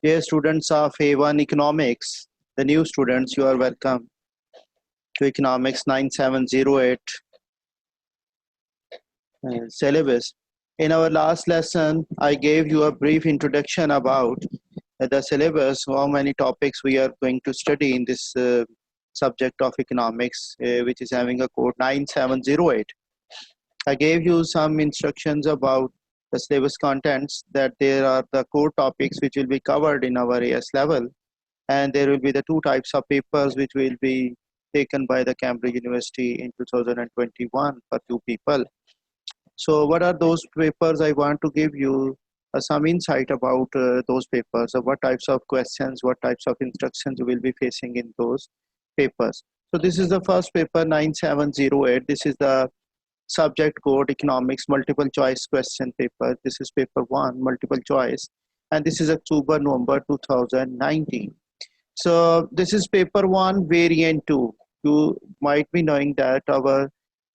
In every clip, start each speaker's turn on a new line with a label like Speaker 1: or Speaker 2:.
Speaker 1: Dear students of A1 Economics, the new students, you are welcome to Economics 9708 syllabus. In our last lesson, I gave you a brief introduction about the syllabus, how many topics we are going to study in this subject of economics, which is having a code 9708. I gave you some instructions about the syllabus contents, that there are the core topics which will be covered in our AS level, and there will be the two types of papers which will be taken by the Cambridge University in 2021 for two people. So what are those papers? I want to give you some insight about those papers, what types of questions, what types of instructions you will be facing in those papers. So this is the first paper 9708. This is the subject code economics multiple choice question paper. This is paper 1 multiple choice, and this is October November 2019. So this is paper 1 variant 2. You might be knowing that our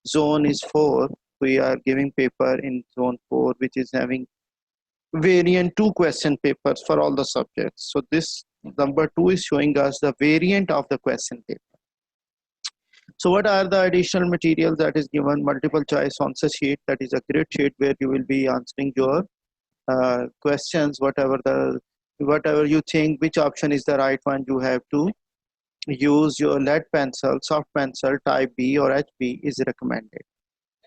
Speaker 1: zone is 4. We are giving paper in zone 4, which is having variant 2 question papers for all the subjects. So this number 2 is showing us the variant of the question paper. So what are the additional materials that is given? Multiple choice answer sheet, that is a grid sheet where you will be answering your questions, whatever you think which option is the right one. You have to use your lead pencil, soft pencil type B or HB is recommended.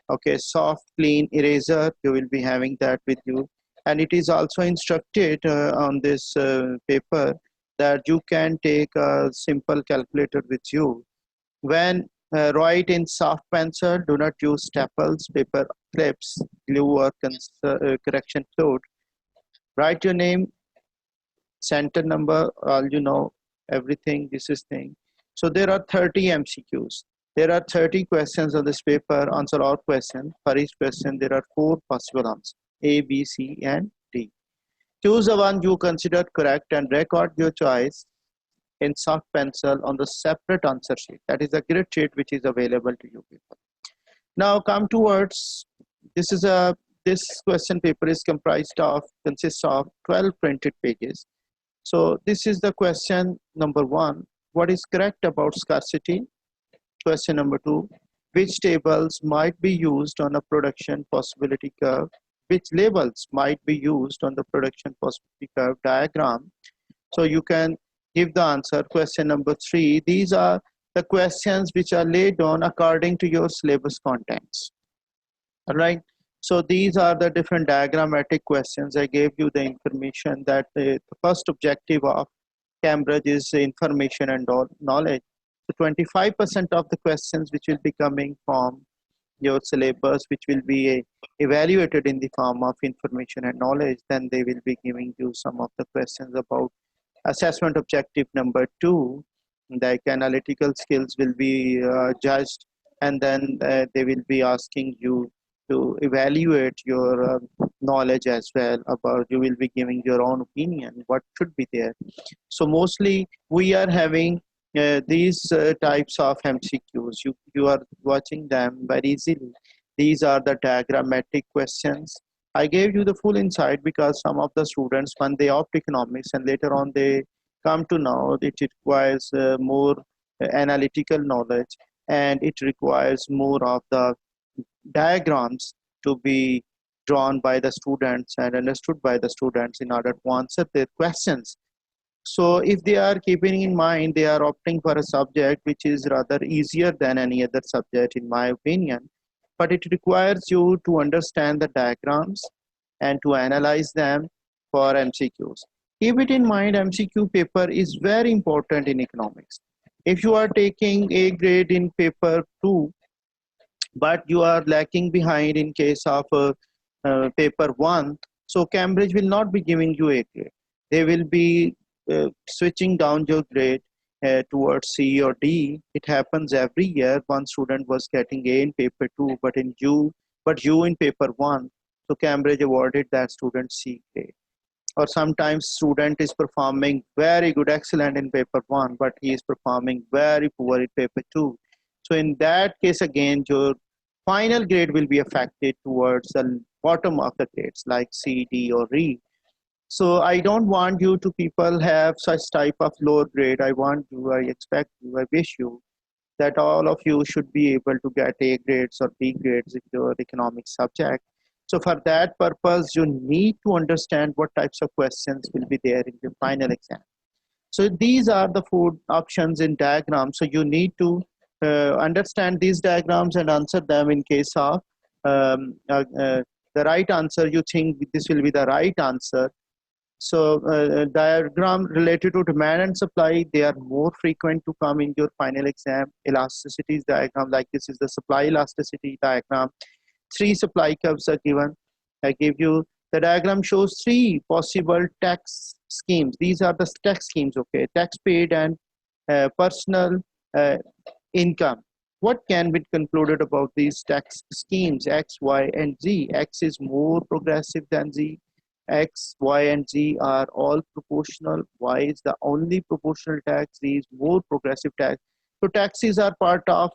Speaker 1: Okay, soft clean eraser, you will be having that with you, and it is also instructed on this paper that you can take a simple calculator with you. When write in soft pencil, do not use staples, paper clips, glue or correction fluid. Write your name, center number, all you know, everything, this is thing. So there are 30 MCQs. There are 30 questions on this paper, answer all questions. For each question, there are 4 possible answers, A, B, C, and D. Choose the one you consider correct and record your choice in soft pencil on the separate answer sheet. That is a grid sheet which is available to you people. Now come towards, this question paper is consists of 12 printed pages. So this is the question number 1. What is correct about scarcity? Question number 2. Which tables might be used on a production possibility curve? Which labels might be used on the production possibility curve diagram? So you can give the answer. Question number 3. These are the questions which are laid down according to your syllabus contents. All right. So these are the different diagrammatic questions. I gave you the information that the first objective of Cambridge is information and knowledge. So 25% of the questions which will be coming from your syllabus, which will be evaluated in the form of information and knowledge. Then they will be giving you some of the questions about assessment objective number 2, like analytical skills will be judged, and then they will be asking you to evaluate your knowledge as well. About, you will be giving your own opinion what should be there. So mostly we are having these types of MCQs. You are watching them very easily. These are the diagrammatic questions. I gave you the full insight because some of the students, when they opt economics and later on they come to know that it requires more analytical knowledge, and it requires more of the diagrams to be drawn by the students and understood by the students in order to answer their questions. So if they are keeping in mind, they are opting for a subject which is rather easier than any other subject in my opinion, but it requires you to understand the diagrams and to analyze them for MCQs. Keep it in mind, MCQ paper is very important in economics. If you are taking A grade in paper 2, but you are lacking behind in case of paper 1, so Cambridge will not be giving you A grade. They will be switching down your grade towards C or D. It happens every year. One student was getting A in paper 2, but you in paper 1. So Cambridge awarded that student C grade. Or sometimes student is performing very good, excellent in paper 1, but he is performing very poor in paper 2. So in that case, again, your final grade will be affected towards the bottom of the grades like C, D, or E. So I don't want you to people have such type of lower grade. I want you, I expect you, I wish you that all of you should be able to get A grades or B grades in your economics subject. So for that purpose, you need to understand what types of questions will be there in the final exam. So these are the four options in diagram. So you need to understand these diagrams and answer them in case of the right answer. You think this will be the right answer. So diagram related to demand and supply, they are more frequent to come in your final exam. Elasticities diagram, like this is the supply elasticity diagram. Three supply curves are given. I give you the diagram shows three possible tax schemes. These are the tax schemes, okay? Tax paid and personal uh, income. What can be concluded about these tax schemes X, Y, and Z? X is more progressive than Z. X, Y, and Z are all proportional. Y is the only proportional tax. Z is more progressive tax. So taxes are part of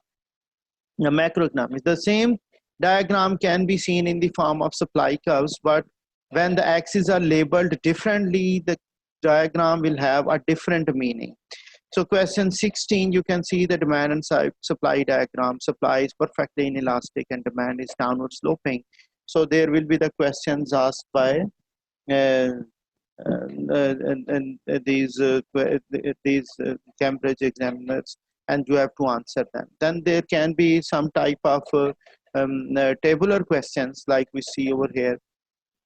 Speaker 1: macroeconomics. The same diagram can be seen in the form of supply curves, but when the axes are labeled differently, the diagram will have a different meaning. So question 16, you can see the demand and supply diagram. Supply is perfectly inelastic and demand is downward sloping. So there will be the questions asked by these Cambridge examiners, and you have to answer them. Then there can be some type of tabular questions like we see over here.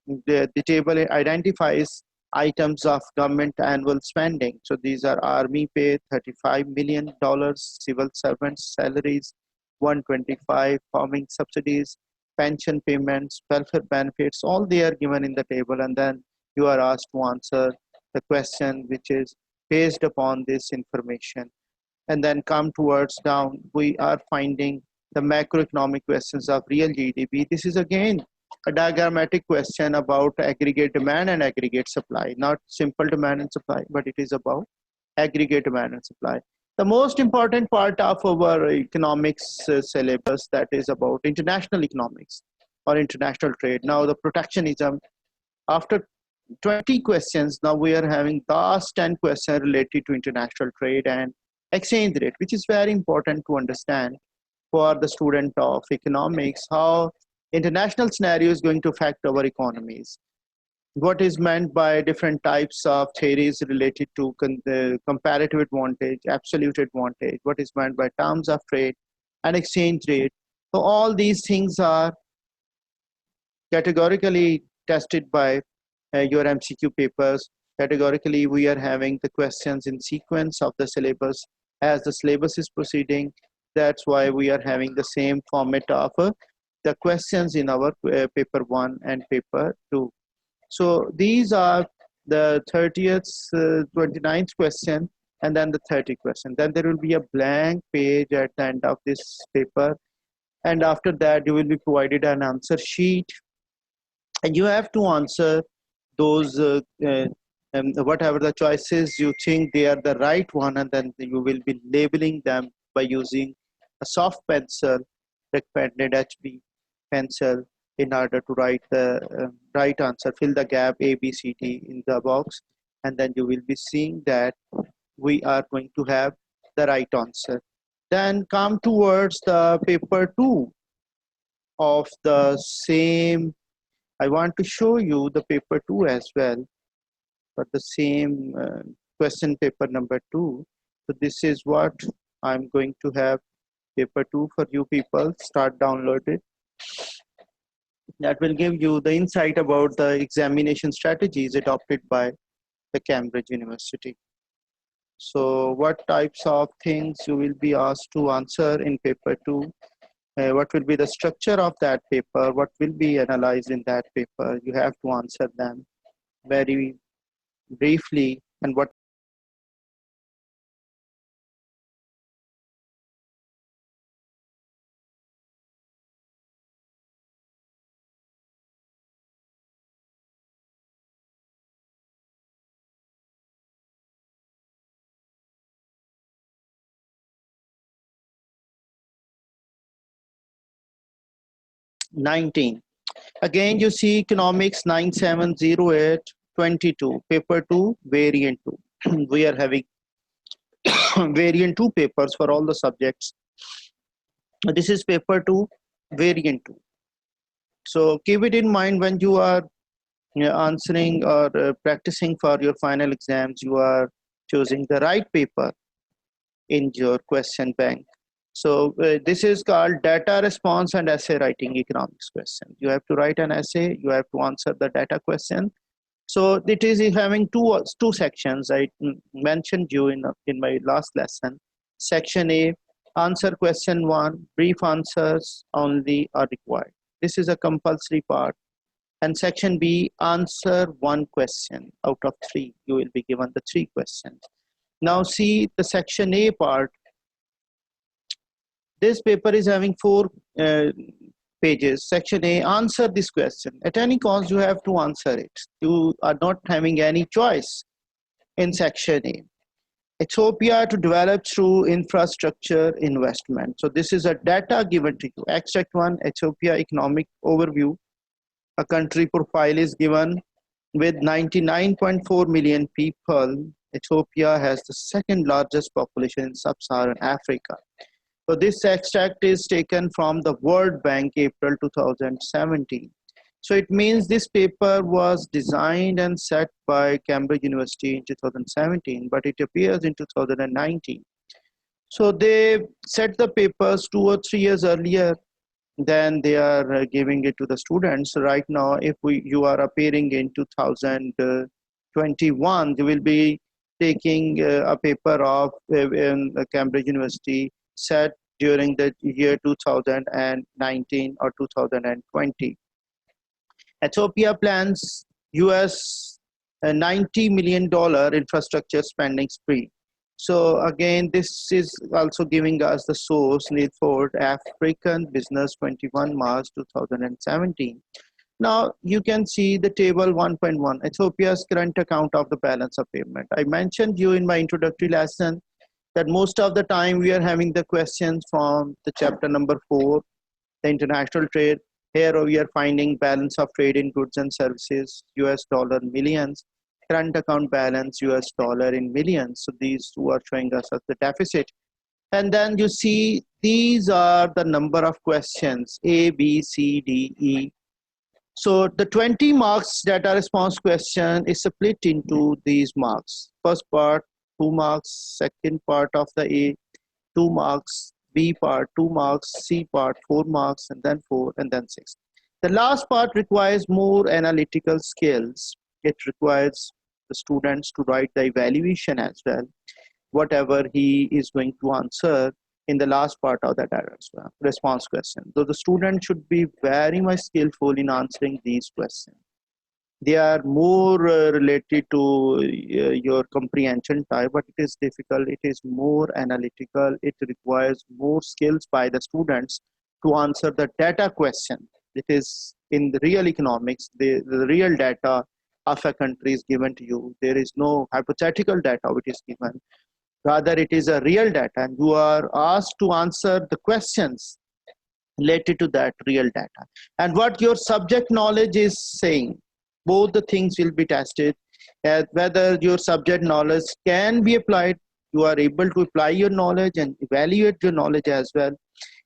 Speaker 1: The table identifies items of government annual spending. So these are army pay, $35 million, civil servants salaries, 125, farming subsidies, pension payments, welfare benefits, all they are given in the table, and then you are asked to answer the question which is based upon this information. And then come towards down, we are finding the macroeconomic questions of real GDP. This is again a diagrammatic question about aggregate demand and aggregate supply, not simple demand and supply, but it is about aggregate demand and supply. The most important part of our economics syllabus, that is about international economics or international trade. Now the protectionism, after 20 questions, now we are having last 10 questions related to international trade and exchange rate, which is very important to understand for the student of economics, how international scenario is going to affect our economies. What is meant by different types of theories related to comparative advantage, absolute advantage, what is meant by terms of trade and exchange rate. So all these things are categorically tested by your MCQ papers. Categorically, we are having the questions in sequence of the syllabus as the syllabus is proceeding. That's why we are having the same format of the questions in our paper 1 and paper 2. So these are the 30th, 29th question, and then the 30th question. Then there will be a blank page at the end of this paper. And after that, you will be provided an answer sheet. And you have to answer those, whatever the choices you think they are the right one, and then you will be labeling them by using a soft pencil, recommended HB pencil, in order to write the right answer, fill the gap A, B, C, D in the box, and then you will be seeing that we are going to have the right answer. Then come towards the paper 2 of the same. I want to show you the paper 2 as well, but the same question paper number 2. So this is what I'm going to have paper 2 for you people. Start download it. That will give you the insight about the examination strategies adopted by the Cambridge University. So what types of things you will be asked to answer in paper 2? What will be the structure of that paper? What will be analyzed in that paper? You have to answer them very briefly, and what #19. Again, you see economics 9708. 22, paper 2, variant 2. We are having variant 2 papers for all the subjects. This is paper 2, variant 2. So keep it in mind when you are answering or practicing for your final exams, you are choosing the right paper in your question bank. So this is called data response and essay writing economics question. You have to write an essay, you have to answer the data question. So it is having two sections. I mentioned you in my last lesson. Section A, answer question 1, brief answers only are required. This is a compulsory part. And section B, answer 1 question out of 3. You will be given the 3 questions. Now see the section A part. This paper is having 4 pages. Section A, answer this question. At any cost, you have to answer it. You are not having any choice in section A. Ethiopia to develop through infrastructure investment. So this is a data given to you. Extract 1, Ethiopia economic overview. A country profile is given with 99.4 million people. Ethiopia has the second largest population in sub-Saharan Africa. So this extract is taken from the World Bank, April 2017. So it means this paper was designed and set by Cambridge University in 2017, but it appears in 2019. So they set the papers 2 or 3 years earlier, then they are giving it to the students. Right now, if you are appearing in 2021, you will be taking a paper of in Cambridge University set during the year 2019 or 2020. Ethiopia plans US $90 million infrastructure spending spree. So again, this is also giving us the source, Neil Ford, African Business 21 March 2017. Now you can see the table 1.1, Ethiopia's current account of the balance of payment. I mentioned you in my introductory lesson that most of the time we are having the questions from the chapter number 4, the international trade. Here we are finding balance of trade in goods and services, US dollar millions, current account balance, US dollar in millions. So these two are showing us as the deficit. And then you see these are the number of questions, A, B, C, D, E. So the 20 marks data response question is split into these marks. First part, 2 marks, second part of the A, 2 marks, B part 2 marks, C part 4 marks, and then 4, and then 6. The last part requires more analytical skills. It requires the students to write the evaluation as well, whatever he is going to answer in the last part of that response question. So the student should be very much skillful in answering these questions. They are more related to your comprehension type, but it is difficult. It is more analytical. It requires more skills by the students to answer the data question. It is in the real economics, the real data of a country is given to you. There is no hypothetical data which is given. Rather, it is a real data, and you are asked to answer the questions related to that real data. And what your subject knowledge is saying, both the things will be tested, whether your subject knowledge can be applied, you are able to apply your knowledge and evaluate your knowledge as well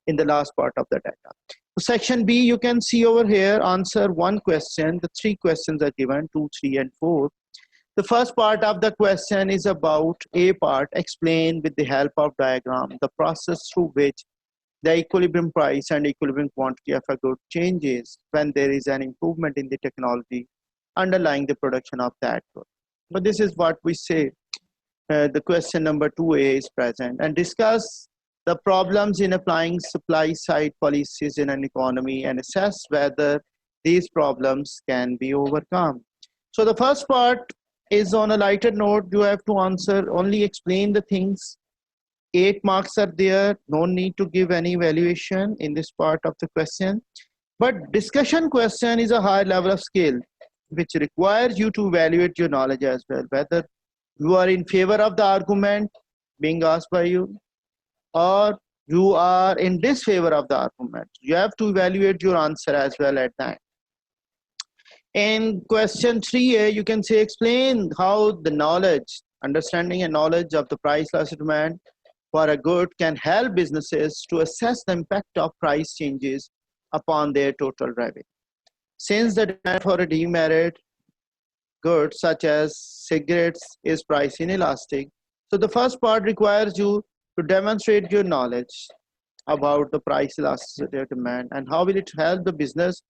Speaker 1: in the last part of the data. So section B, you can see over here, answer 1 question. The 3 questions are given, 2, 3, and 4. The first part of the question is about A part, explain with the help of diagram the process through which the equilibrium price and equilibrium quantity of a good changes when there is an improvement in the technology underlying the production of that good. But this is what we say. The question number 2A is present, and discuss the problems in applying supply side policies in an economy and assess whether these problems can be overcome. So the first part is on a lighter note. You have to answer, only explain the things. 8 marks are there, no need to give any evaluation in this part of the question. But discussion question is a higher level of skill, which requires you to evaluate your knowledge as well, whether you are in favor of the argument being asked by you, or you are in disfavor of the argument. You have to evaluate your answer as well at that. In question 3a, you can say explain how the knowledge, understanding and knowledge of the price elastic demand for a good can help businesses to assess the impact of price changes upon their total revenue. Since the demand for a demerit good such as cigarettes is price inelastic, so the first part requires you to demonstrate your knowledge about the price elasticity of demand and how will it help the business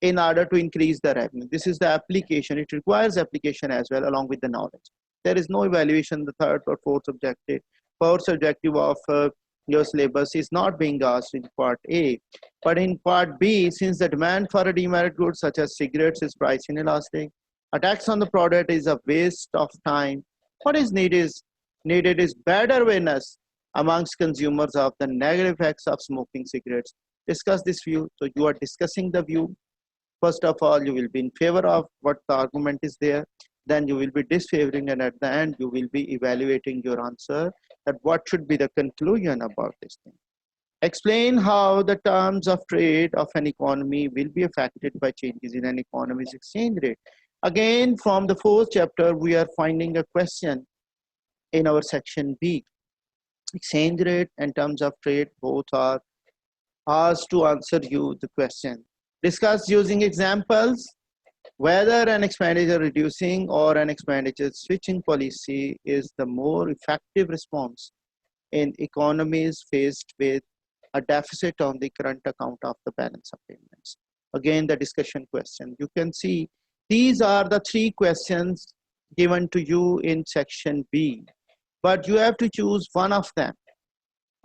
Speaker 1: in order to increase the revenue. This is the application. It requires application as well along with the knowledge. There is no evaluation, the third or fourth objective. Fourth objective of your syllabus is not being asked in part A. But in part B, since the demand for a demerit good such as cigarettes is price inelastic, a tax on the product is a waste of time. What is needed is better awareness amongst consumers of the negative effects of smoking cigarettes. Discuss this view. So you are discussing the view. First of all, you will be in favor of what the argument is there. Then you will be disfavoring, and at the end, you will be evaluating your answer that what should be the conclusion about this thing. Explain how the terms of trade of an economy will be affected by changes in an economy's exchange rate. Again, from the fourth chapter, we are finding a question in our section B. Exchange rate and terms of trade both are asked to answer you the question. Discuss using examples whether an expenditure reducing or an expenditure switching policy is the more effective response in economies faced with a deficit on the current account of the balance of payments. Again, the discussion question. You can see these are the three questions given to you in section B, but you have to choose one of them.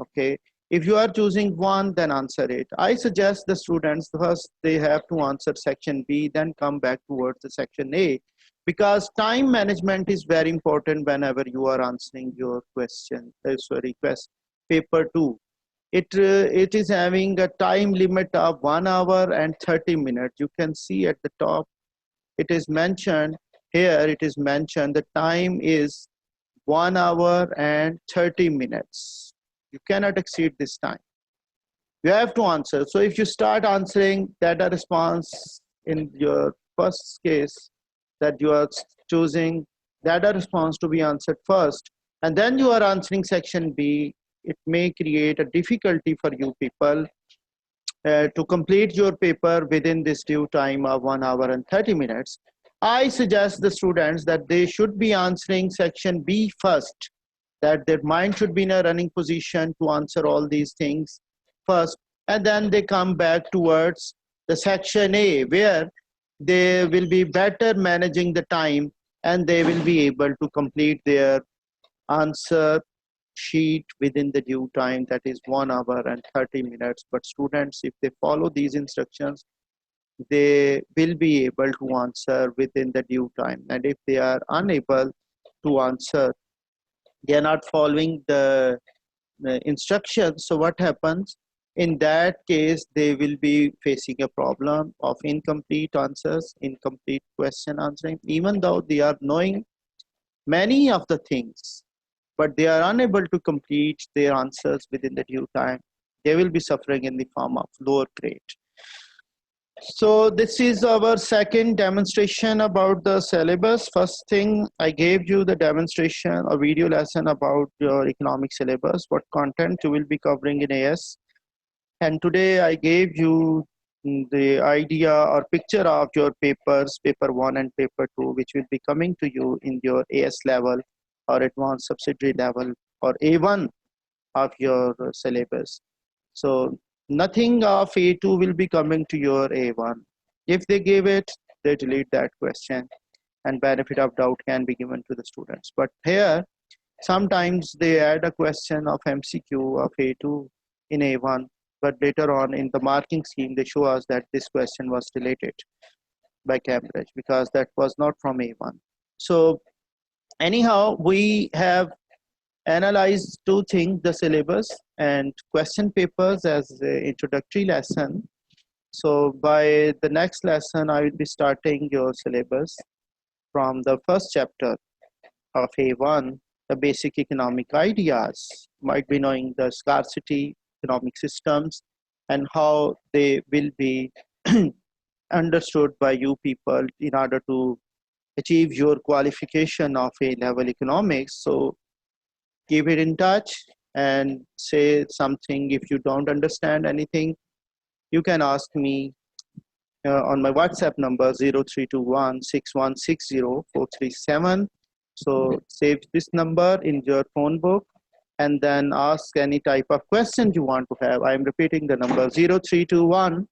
Speaker 1: Okay, if you are choosing one, then answer it. I suggest the students first they have to answer section B, then come back towards the section A, because time management is very important whenever you are answering your question. Paper 2. It is having a time limit of 1 hour and 30 minutes. You can see at the top, it is mentioned here. It is mentioned the time is 1 hour and 30 minutes. You cannot exceed this time. You have to answer. So if you start answering data response in your first case, that you are choosing data response to be answered first, and then you are answering section B, it may create a difficulty for you people to complete your paper within this due time of 1 hour and 30 minutes. I suggest the students that they should be answering section B first, that their mind should be in a running position to answer all these things first, and then they come back towards the section A, where they will be better managing the time and they will be able to complete their answer sheet within the due time, that is 1 hour and 30 minutes. But students, if they follow these instructions, they will be able to answer within the due time. And if they are unable to answer, they are not following the instructions, so what happens? In that case, they will be facing a problem of incomplete answers, incomplete question answering, even though they are knowing many of the things, but they are unable to complete their answers within the due time. They will be suffering in the form of lower grade. So this is our second demonstration about the syllabus. First thing, I gave you the demonstration or video lesson about your economic syllabus, what content you will be covering in AS. And today I gave you the idea or picture of your papers, paper 1 and paper 2, which will be coming to you in your AS level or advanced subsidiary level or A1 of your syllabus. So nothing of A2 will be coming to your A1. If they give it, they delete that question and benefit of doubt can be given to the students. But here, sometimes they add a question of MCQ of A2 in A1, but later on in the marking scheme, they show us that this question was deleted by Cambridge because that was not from A1. So anyhow, we have analyze two things, the syllabus and question papers as an introductory lesson. So by the next lesson, I will be starting your syllabus from the first chapter of A1, the basic economic ideas. Might be knowing the scarcity, economic systems, and how they will be understood by you people in order to achieve your qualification of A-level economics. So keep it in touch and say something. If you don't understand anything, you can ask me on my WhatsApp number 0321 So save this number in your phone book and then ask any type of question you want to have. I am repeating the number 0321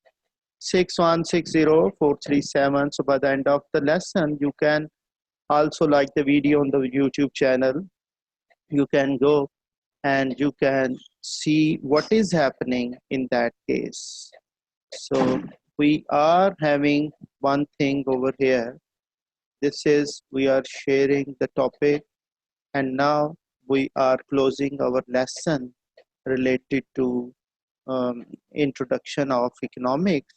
Speaker 1: So by the end of the lesson, you can also like the video on the YouTube channel. You can go and you can see what is happening in that case. So we are having one thing over here. This is we are sharing the topic, and now we are closing our lesson related to introduction of economics.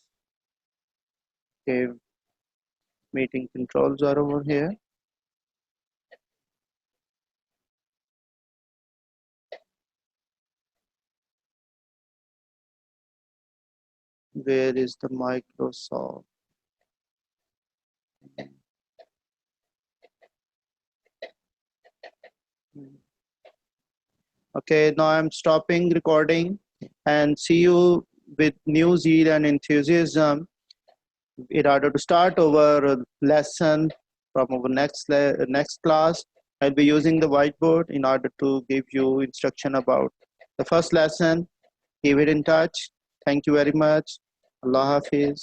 Speaker 1: Okay, meeting controls are over here. Where is the Microsoft? Okay, now I'm stopping recording and see you with new zeal and enthusiasm in order to start our lesson from our next class. I'll be using the whiteboard in order to give you instruction about the first lesson. Keep it in touch. Thank you very much. Allah Hafiz.